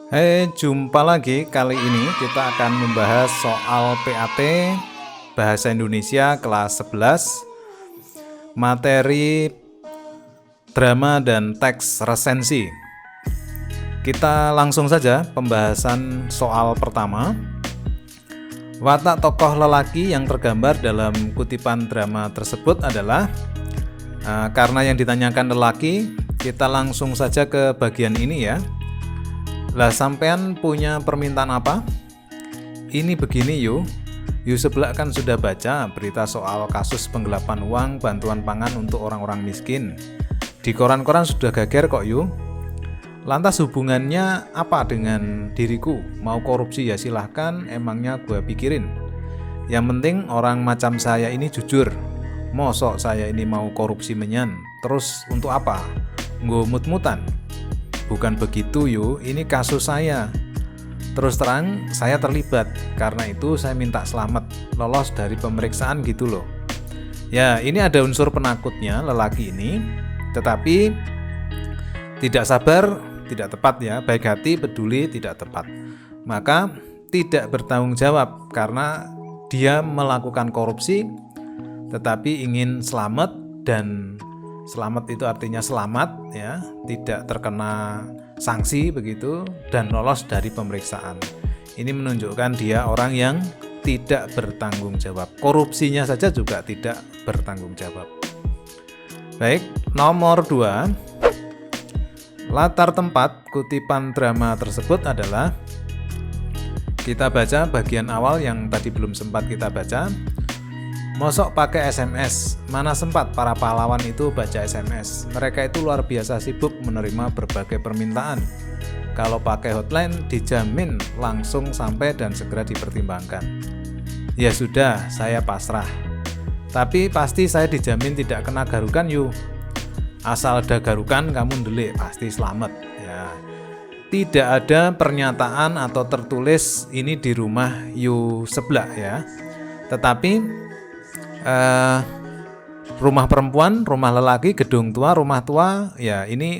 Jumpa lagi. Kali ini kita akan membahas soal PAT Bahasa Indonesia kelas 11, materi drama dan teks resensi. Kita langsung saja pembahasan soal pertama. Watak tokoh lelaki yang tergambar dalam kutipan drama tersebut adalah karena yang ditanyakan lelaki, kita langsung saja ke bagian ini ya. Lah, sampean punya permintaan apa? Ini begini yuk. Yuk sebelah kan sudah baca berita soal kasus penggelapan uang bantuan pangan untuk orang-orang miskin. Di koran-koran sudah geger kok yuk. Lantas hubungannya apa dengan diriku? Mau korupsi ya silahkan, emangnya gue pikirin. Yang penting orang macam saya ini jujur. Mosok saya ini mau korupsi menyan. Terus untuk apa? Ngumut-mutan. Bukan begitu yuk, ini kasus saya. Terus terang saya terlibat, karena itu saya minta selamat, lolos dari pemeriksaan gitu loh. Ya, ini ada unsur penakutnya lelaki ini, tetapi tidak sabar, tidak tepat ya, baik hati, peduli, tidak tepat. Maka tidak bertanggung jawab karena dia melakukan korupsi, tetapi ingin selamat, dan selamat itu artinya selamat ya, tidak terkena sanksi begitu, dan lolos dari pemeriksaan. Ini menunjukkan dia orang yang tidak bertanggung jawab. Korupsinya saja juga tidak bertanggung jawab. Baik, nomor 2. Latar tempat kutipan drama tersebut adalah, kita baca bagian awal yang tadi belum sempat kita baca. Mosok pakai SMS, mana sempat para pahlawan itu baca SMS. Mereka itu luar biasa sibuk menerima berbagai permintaan. Kalau pakai hotline dijamin langsung sampai dan segera dipertimbangkan. Ya sudah, saya pasrah. Tapi pasti saya dijamin tidak kena garukan yuk. Asal ada garukan kamu ndelik pasti selamat ya. Tidak ada pernyataan atau tertulis ini di rumah you sebelah ya. Tetapi rumah perempuan, rumah lelaki, gedung tua, rumah tua, ya ini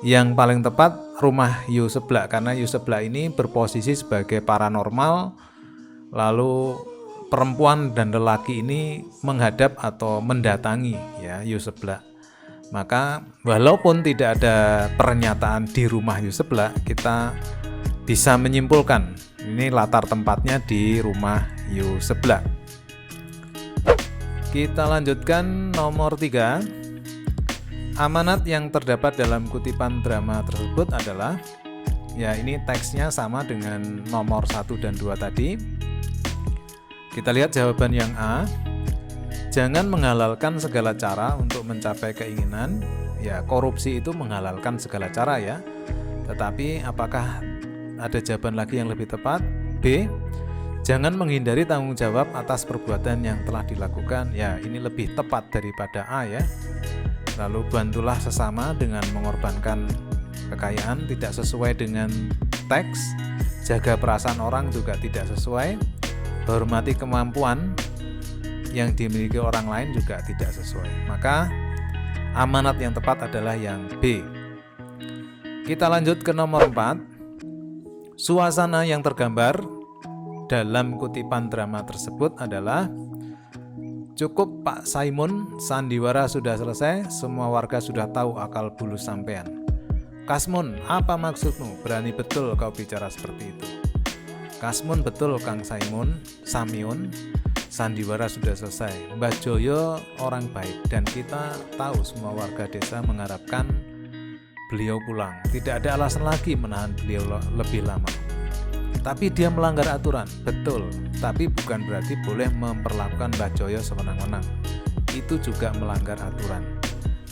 yang paling tepat rumah yu sebelah, karena yu sebelah ini berposisi sebagai paranormal, lalu perempuan dan lelaki ini menghadap atau mendatangi ya yu sebelah. Maka walaupun tidak ada pernyataan di rumah yu sebelah, kita bisa menyimpulkan ini latar tempatnya di rumah yu sebelah. Kita lanjutkan nomor 3. Amanat yang terdapat dalam kutipan drama tersebut adalah, ya ini teksnya sama dengan nomor 1 dan 2 tadi. Kita lihat jawaban yang A. Jangan menghalalkan segala cara untuk mencapai keinginan. Ya, korupsi itu menghalalkan segala cara ya. Tetapi apakah ada jawaban lagi yang lebih tepat? B. Jangan menghindari tanggung jawab atas perbuatan yang telah dilakukan. Ya, ini lebih tepat daripada A ya. Lalu bantulah sesama dengan mengorbankan kekayaan, tidak sesuai dengan teks. Jaga perasaan orang juga tidak sesuai. Hormati kemampuan yang dimiliki orang lain juga tidak sesuai. Maka amanat yang tepat adalah yang B. Kita lanjut ke nomor 4. Suasana yang tergambar dalam kutipan drama tersebut adalah, cukup Pak Simon, sandiwara sudah selesai, semua warga sudah tahu akal bulu sampean. Kasmun, apa maksudmu? Berani betul kau bicara seperti itu. Kasmun, betul Kang Simon, Samion, sandiwara sudah selesai. Mbah Joyo orang baik dan kita tahu semua warga desa mengharapkan beliau pulang. Tidak ada alasan lagi menahan beliau lebih lama. Tapi dia melanggar aturan, betul. Tapi bukan berarti boleh memperlakukan Mbah Joyo sewenang-wenang. Itu juga melanggar aturan.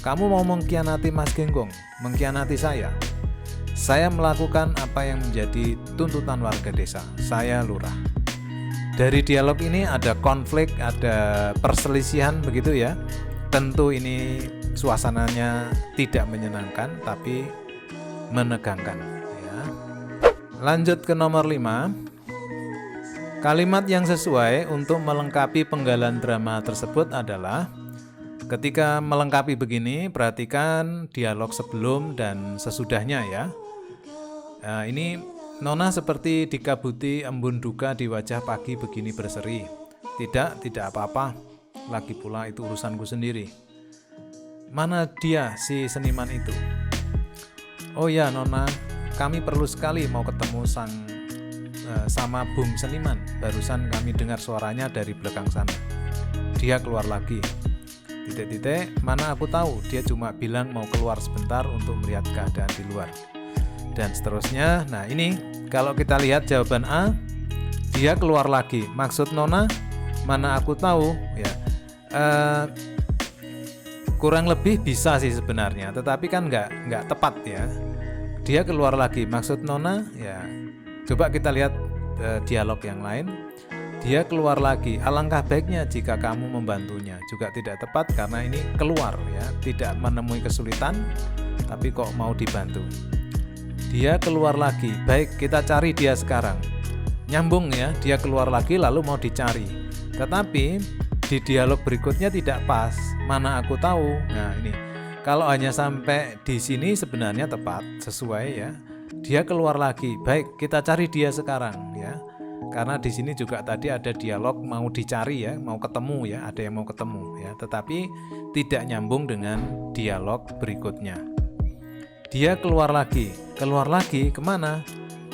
Kamu mau mengkhianati Mas Genggong, mengkhianati saya. Saya melakukan apa yang menjadi tuntutan warga desa. Saya lurah. Dari dialog ini ada konflik, ada perselisihan begitu ya. Tentu ini suasananya tidak menyenangkan, tapi menegangkan. Lanjut ke nomor 5. Kalimat yang sesuai untuk melengkapi penggalan drama tersebut adalah, ketika melengkapi begini, perhatikan dialog sebelum dan sesudahnya ya. Ini Nona seperti dikabuti embun duka di wajah pagi begini berseri. Tidak apa-apa. Lagi pula itu urusanku sendiri. Mana dia si seniman itu? Oh ya Nona, kami perlu sekali mau ketemu sama Bung Seniman. Barusan kami dengar suaranya dari belakang sana. Dia keluar lagi. Mana aku tahu, dia cuma bilang mau keluar sebentar untuk melihat keadaan di luar. Dan seterusnya. Nah ini kalau kita lihat jawaban A, dia keluar lagi. Maksud Nona, mana aku tahu ya. Kurang lebih bisa sih sebenarnya, tetapi kan nggak tepat ya. Dia keluar lagi. Maksud Nona ya. Coba kita lihat dialog yang lain. Dia keluar lagi. Alangkah baiknya jika kamu membantunya. Juga tidak tepat karena ini keluar ya, tidak menemui kesulitan, tapi kok mau dibantu. Dia keluar lagi. Baik, kita cari dia sekarang. Nyambung ya, dia keluar lagi lalu mau dicari. Tetapi di dialog berikutnya tidak pas. Mana aku tahu. Nah ini, kalau hanya sampai di sini sebenarnya tepat, sesuai ya. Dia keluar lagi. Baik, kita cari dia sekarang ya. Karena di sini juga tadi ada dialog mau dicari ya, mau ketemu ya, ada yang mau ketemu ya, tetapi tidak nyambung dengan dialog berikutnya. Dia keluar lagi kemana?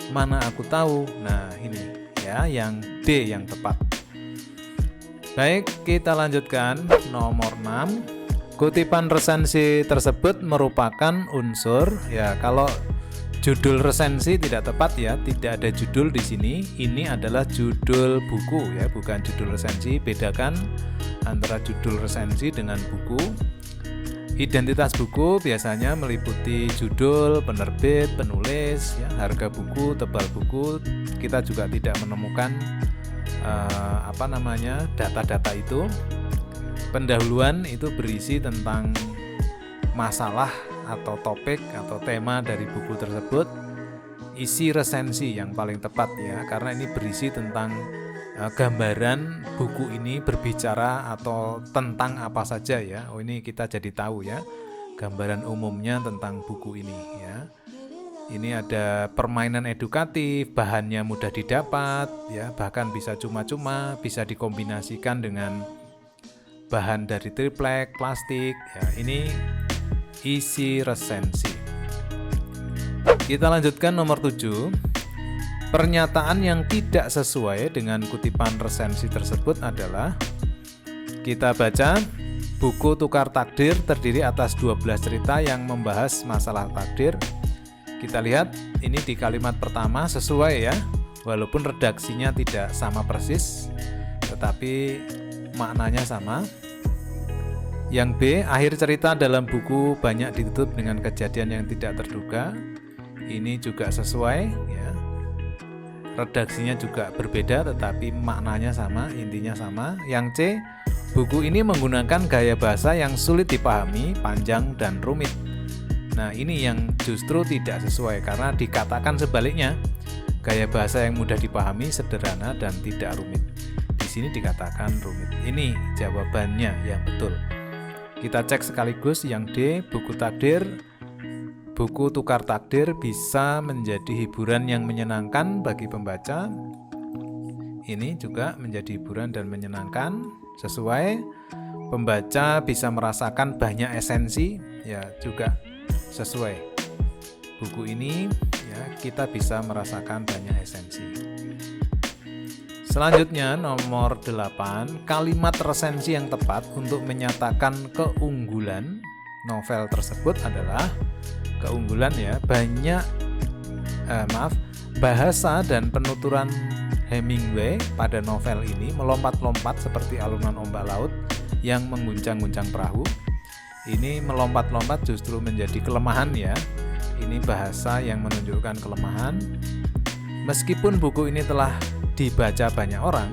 Mana aku tahu. Nah ini ya, yang D yang tepat. Baik, kita lanjutkan nomor 6. Kutipan resensi tersebut merupakan unsur ya. Kalau judul resensi tidak tepat ya, tidak ada judul di sini. Ini adalah judul buku ya, bukan judul resensi. Bedakan antara judul resensi dengan buku. Identitas buku biasanya meliputi judul, penerbit, penulis, ya, harga buku, tebal buku. Kita juga tidak menemukan data-data itu. Pendahuluan itu berisi tentang masalah atau topik atau tema dari buku tersebut. Isi resensi yang paling tepat ya, karena ini berisi tentang gambaran buku ini berbicara atau tentang apa saja ya. Oh ini kita jadi tahu ya, gambaran umumnya tentang buku ini ya. Ini ada permainan edukatif, bahannya mudah didapat ya, bahkan bisa cuma-cuma, bisa dikombinasikan dengan bahan dari triplek, plastik ya. Ini isi resensi. Kita lanjutkan nomor 7. Pernyataan yang tidak sesuai dengan kutipan resensi tersebut adalah, kita baca, buku Tukar Takdir terdiri atas 12 cerita yang membahas masalah takdir. Kita lihat ini di kalimat pertama sesuai ya, walaupun redaksinya tidak sama persis, tetapi maknanya sama. Yang B, akhir cerita dalam buku banyak ditutup dengan kejadian yang tidak terduga. Ini juga sesuai ya. Redaksinya juga berbeda tetapi maknanya sama, intinya sama. Yang C, buku ini menggunakan gaya bahasa yang sulit dipahami, panjang dan rumit. Nah, ini yang justru tidak sesuai karena dikatakan sebaliknya. Gaya bahasa yang mudah dipahami, sederhana dan tidak rumit. Di sini dikatakan rumit. Ini jawabannya yang betul. Kita cek sekaligus yang D, buku Tukar Takdir bisa menjadi hiburan yang menyenangkan bagi pembaca. Ini juga menjadi hiburan dan menyenangkan, sesuai. Pembaca bisa merasakan banyak esensi, ya juga sesuai. Buku ini ya kita bisa merasakan banyak esensi. Selanjutnya nomor 8, kalimat resensi yang tepat untuk menyatakan keunggulan novel tersebut adalah, keunggulan ya, bahasa dan penuturan Hemingway pada novel ini melompat-lompat seperti alunan ombak laut yang mengguncang-guncang perahu. Ini melompat-lompat justru menjadi kelemahan ya. Ini bahasa yang menunjukkan kelemahan. Meskipun buku ini telah dibaca banyak orang,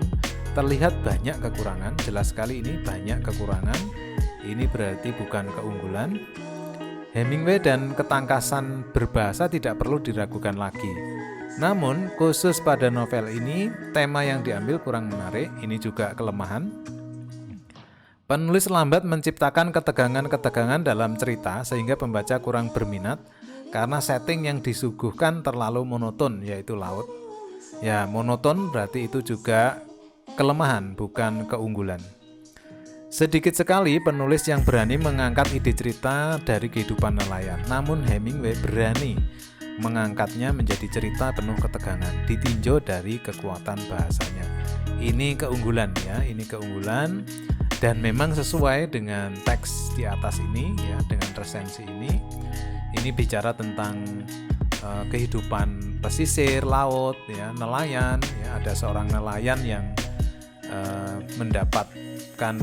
terlihat banyak kekurangan. Jelas sekali ini banyak kekurangan. Ini berarti bukan keunggulan. Hemingway dan ketangkasan berbahasa tidak perlu diragukan lagi. Namun, khusus pada novel ini, tema yang diambil kurang menarik. Ini juga kelemahan. Penulis lambat menciptakan ketegangan-ketegangan dalam cerita sehingga pembaca kurang berminat karena setting yang disuguhkan terlalu monoton, yaitu laut. Ya, monoton berarti itu juga kelemahan, bukan keunggulan. Sedikit sekali penulis yang berani mengangkat ide cerita dari kehidupan nelayan. Namun Hemingway berani mengangkatnya menjadi cerita penuh ketegangan, ditinjau dari kekuatan bahasanya. Ini keunggulan ya, ini keunggulan, dan memang sesuai dengan teks di atas ini ya, dengan resensi ini. Ini bicara tentang kehidupan pesisir, laut ya, nelayan ya, ada seorang nelayan yang mendapatkan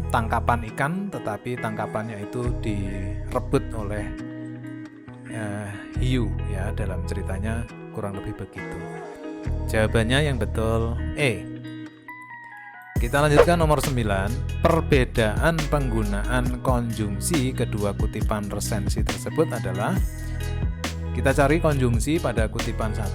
tangkapan ikan, tetapi tangkapannya itu direbut oleh hiu ya, dalam ceritanya kurang lebih begitu. Jawabannya yang betul E. Kita lanjutkan nomor 9. Perbedaan penggunaan konjungsi kedua kutipan resensi tersebut adalah, kita cari konjungsi pada kutipan 1.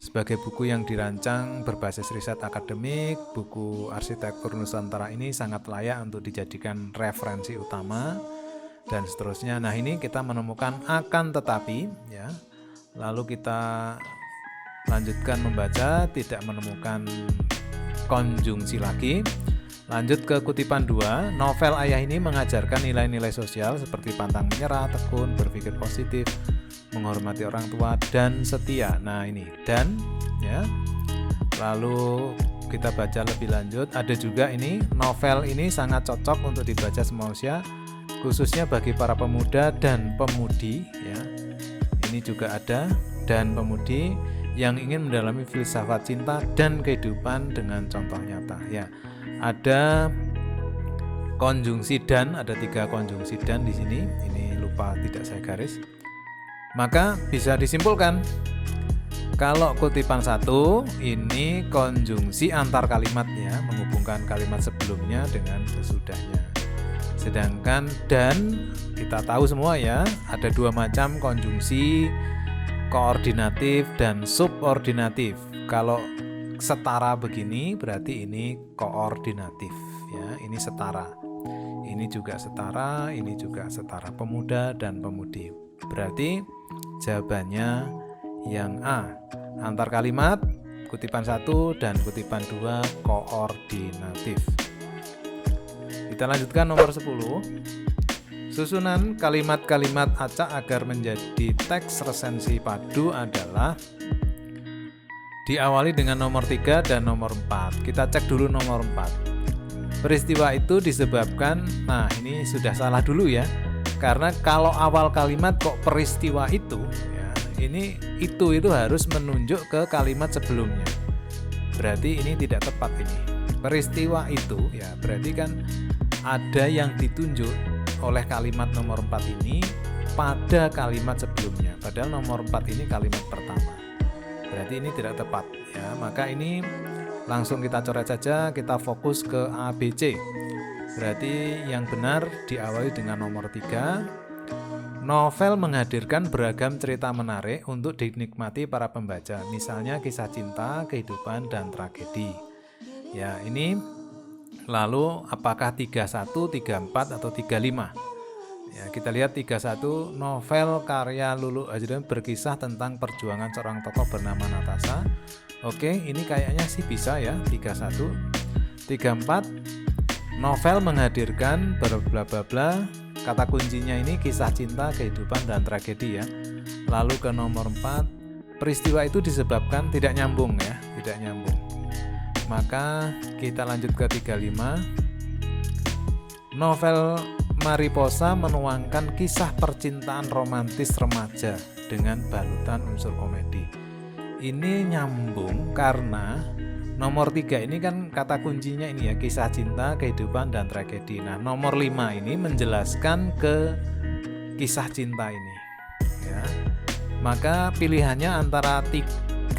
Sebagai buku yang dirancang berbasis riset akademik, buku Arsitektur Nusantara ini sangat layak untuk dijadikan referensi utama dan seterusnya. Nah, ini kita menemukan akan tetapi ya. Lalu kita lanjutkan membaca, tidak menemukan konjungsi lagi. Lanjut ke kutipan 2. Novel ayah ini mengajarkan nilai-nilai sosial seperti pantang menyerah, tekun, berpikir positif, menghormati orang tua, dan setia. Nah, ini dan ya. Lalu kita baca lebih lanjut. Ada juga ini, novel ini sangat cocok untuk dibaca semua usia, khususnya bagi para pemuda dan pemudi ya. Ini juga ada, dan pemudi yang ingin mendalami filsafat cinta dan kehidupan dengan contoh nyata ya. Ada konjungsi dan, ada 3 konjungsi dan di sini. Ini lupa tidak saya garis. Maka bisa disimpulkan kalau kutipan 1 ini konjungsi antar kalimat ya, menghubungkan kalimat sebelumnya dengan sesudahnya. Sedangkan dan kita tahu semua ya, ada 2 macam konjungsi, koordinatif dan subordinatif. Kalau setara begini berarti ini koordinatif ya, ini setara. Ini juga setara, ini juga setara, pemuda dan pemudi. Berarti jawabannya yang A, antar kalimat kutipan 1 dan kutipan 2 koordinatif. Kita lanjutkan nomor 10. Susunan kalimat-kalimat acak agar menjadi teks resensi padu adalah, diawali dengan nomor 3 dan nomor 4. Kita cek dulu nomor 4. Peristiwa itu disebabkan, nah ini sudah salah dulu ya. Karena kalau awal kalimat kok peristiwa itu ya, ini itu harus menunjuk ke kalimat sebelumnya. Berarti ini tidak tepat ini. Peristiwa itu ya, berarti kan ada yang ditunjuk oleh kalimat nomor 4 ini pada kalimat sebelumnya. Padahal nomor 4 ini kalimat pertama. Berarti ini tidak tepat ya. Maka ini langsung kita coret saja, kita fokus ke A, B, C. Berarti yang benar diawali dengan nomor 3. Novel menghadirkan beragam cerita menarik untuk dinikmati para pembaca, misalnya kisah cinta, kehidupan, dan tragedi. Ya, ini lalu apakah 31, 34, atau 35? Ya, kita lihat 31, novel karya Lulu Ajdan berkisah tentang perjuangan seorang tokoh bernama Natasha. Oke, ini kayaknya sih bisa ya, 31. 34, novel menghadirkan bla bla bla, kata kuncinya ini kisah cinta, kehidupan, dan tragedi ya. Lalu ke nomor 4, peristiwa itu disebabkan, tidak nyambung ya, tidak nyambung. Maka kita lanjut ke 35. Novel Mariposa menuangkan kisah percintaan romantis remaja dengan balutan unsur komedi. Ini nyambung karena nomor 3 ini kan kata kuncinya ini ya, kisah cinta, kehidupan, dan tragedi. Nah, nomor 5 ini menjelaskan ke kisah cinta ini ya. Maka pilihannya antara 35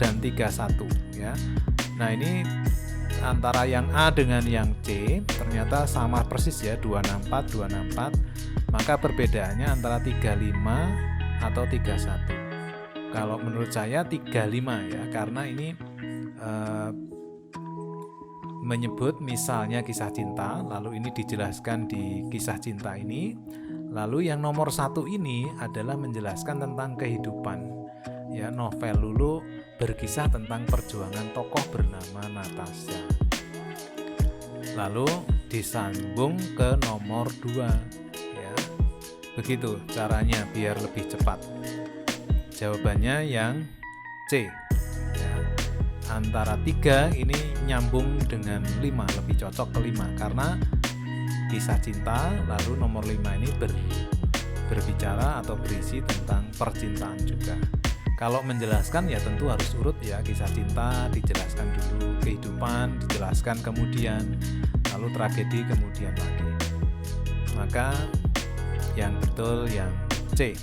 dan 31 ya. Nah, ini antara yang A dengan yang C ternyata sama persis ya, 264, 264. Maka perbedaannya antara 35 atau 31. Kalau menurut saya 35 ya, karena ini menyebut misalnya kisah cinta, lalu ini dijelaskan di kisah cinta ini, Lalu yang nomor 1 ini adalah menjelaskan tentang kehidupan. Ya, novel Lulu berkisah tentang perjuangan tokoh bernama Natasha. Lalu disambung ke nomor 2. Ya, begitu caranya biar lebih cepat. Jawabannya yang C. Ya, antara 3 ini nyambung dengan 5, lebih cocok ke 5 karena kisah cinta. Lalu nomor 5 ini berbicara atau berisi tentang percintaan juga. Kalau menjelaskan ya tentu harus urut ya, kisah cinta dijelaskan dulu, kehidupan dijelaskan kemudian, lalu tragedi kemudian lagi. Maka yang betul yang C.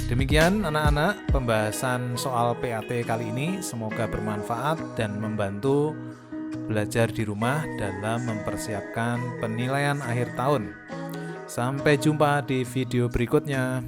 Demikian anak-anak pembahasan soal PAT kali ini, semoga bermanfaat dan membantu belajar di rumah dalam mempersiapkan penilaian akhir tahun. Sampai jumpa di video berikutnya.